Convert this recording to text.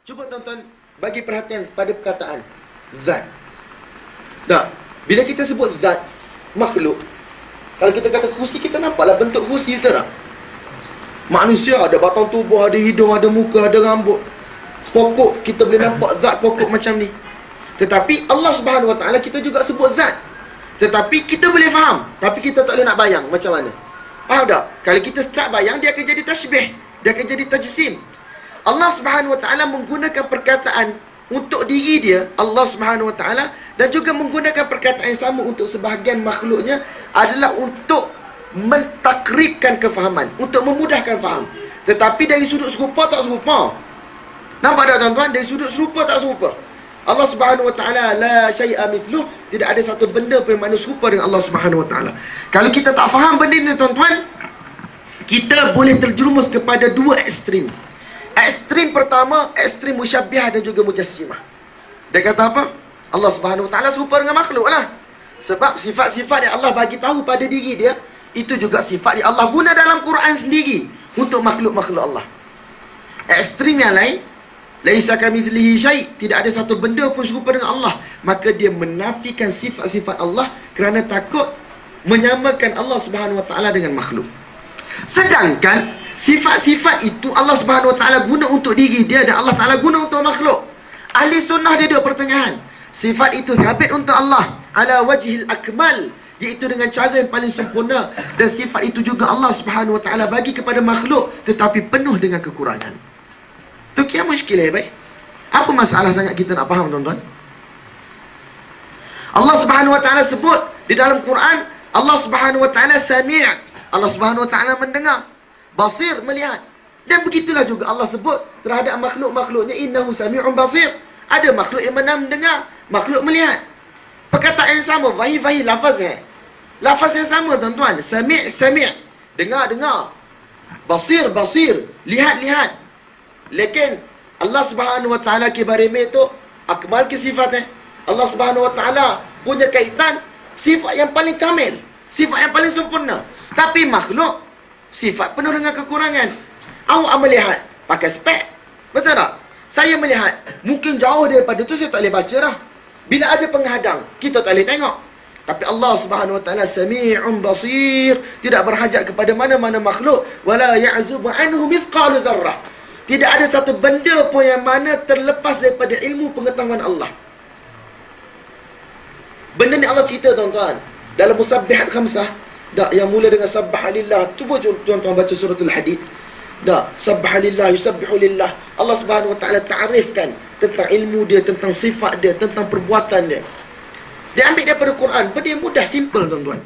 Cuba tuan-tuan bagi perhatian pada perkataan zat. Tak, bila kita sebut zat, makhluk, kalau kita kata kursi, kita nampaklah bentuk kursi, betul tak? Manusia ada batang tubuh, ada hidung, ada muka, ada rambut. Pokok, kita boleh nampak zat pokok macam ni. Tetapi Allah Subhanahu Wa Taala kita juga sebut zat. Tetapi kita boleh faham, tapi kita tak boleh nak bayang macam mana. Faham tak? Kalau kita start bayang, dia akan jadi tashbih, dia akan jadi tajsim. Allah Subhanahu Wa Taala menggunakan perkataan untuk diri dia, Allah Subhanahu Wa Taala, dan juga menggunakan perkataan yang sama untuk sebahagian makhluknya adalah untuk mentakribkan kefahaman, untuk memudahkan faham. Tetapi dari sudut serupa tak serupa. Nampak tak tuan-tuan? Dari sudut serupa tak serupa. Allah Subhanahu Wa Taala la syai'a mithluh, tidak ada satu benda pun yang mana serupa dengan Allah Subhanahu Wa Taala. Kalau kita tak faham benda ni tuan-tuan, kita boleh terjerumus kepada dua ekstrim. Ekstrim pertama, ekstrim musyabbihah dan juga mujassimah. Dia kata apa? Allah Subhanahu Wa Taala serupa dengan makhluk lah. Sebab sifat-sifat yang Allah bagi tahu pada diri dia, itu juga sifat yang Allah guna dalam Quran sendiri untuk makhluk-makhluk Allah. Ekstrim yang lain, laisa kamitslihi syai', tidak ada satu benda pun serupa dengan Allah. Maka dia menafikan sifat-sifat Allah kerana takut menyamakan Allah Subhanahu Wa Taala dengan makhluk. Sedangkan sifat-sifat itu Allah Subhanahu Wa Taala guna untuk diri dia dan Allah Taala guna untuk makhluk. Ahli sunnah dia dua pertanyaan. Sifat itu sabit untuk Allah ala wajhil akmal, iaitu dengan cara yang paling sempurna, dan sifat itu juga Allah Subhanahu Wa Taala bagi kepada makhluk tetapi penuh dengan kekurangan. Tu kia muskil baik. Apa masalah sangat kita nak faham tuan-tuan? Allah Subhanahu Wa Taala sebut di dalam Quran, Allah Subhanahu Wa Taala sami', Allah Subhanahu Wa Taala mendengar, basir, melihat. Dan begitulah juga Allah sebut terhadap makhluk-makhluknya, innahu sami'un basir. Ada makhluk yang mana mendengar, makhluk melihat. Perkataan yang sama, wahi-wahi lafaz lafaz yang sama tuan-tuan. Sami', sami', dengar, dengar. Basir, basir, lihat, lihat. Lekin Allah Subhanahu Wa Taala ke barime tu akmal ke sifat Allah Subhanahu Wa Taala punya kaitan sifat yang paling kamil, sifat yang paling sempurna. Tapi makhluk sifat penuh dengan kekurangan. Awak melihat pakai spek, betul tak? Saya melihat mungkin jauh daripada tu, saya tak boleh baca dah. Bila ada penghadang, kita tak boleh tengok. Tapi Allah Subhanahu Wa Taala sami'un basir, tidak berhajat kepada mana-mana makhluk. Wala ya'zubu anhu mithqalu dzarrah, tidak ada satu benda pun yang mana terlepas daripada ilmu pengetahuan Allah. Benda ni Allah cerita tuan-tuan dalam Musabbihat Khamsah. Tak, yang mula dengan Subhanallah. Tu pun tuan-tuan baca suratul Hadid. Tak, Subhanallah, yusabbihu lillah. Allah Subhanahu Wa Taala ta'rifkan tentang ilmu dia, tentang sifat dia, tentang perbuatan dia. Dia ambil daripada Quran. Benda yang mudah, simple tuan-tuan.